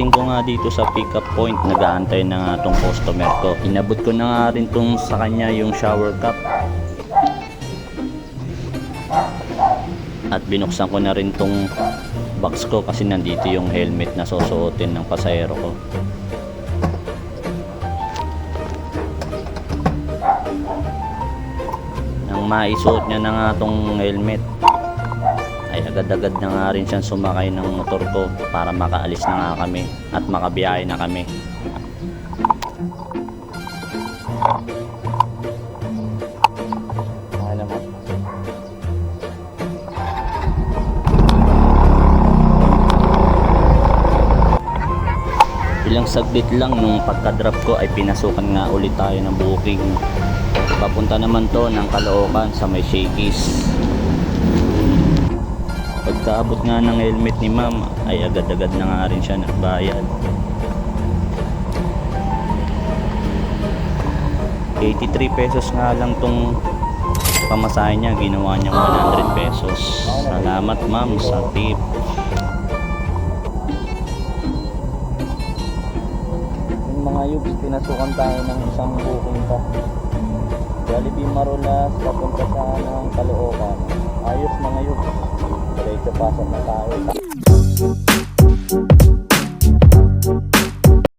Pagdating ko nga dito sa pick-up point, nag-aantay na nga tong customer ko. Inabot ko na nga rin tong sa kanya yung shower cap. At binuksan ko na rin tong box ko kasi nandito yung helmet na susuotin ng pasahero ko. Nang maisuot niya na nga tong helmet, ay agad-agad na nga rin siyang sumakay ng motor ko para makaalis na nga kami at makabiyahe na kami. Ilang saglit lang nung pagka-drop ko ay pinasukan nga ulit tayo ng booking. Papunta naman to ng Caloocan sa may Shakey's. Pagkaabot nga ng helmet ni ma'am ay agad-agad na nga rin siya nagbayad. 83 pesos nga lang tong pamasahe niya, ginawa niyang 100 pesos. Salamat ma'am sa tip. Yung mga yubs, pinasukan tayo ng isang booking pa. Jollibee Marolas papunta sa ng Caloocan. Ayos mga yubs. Diretso pasok na tayo.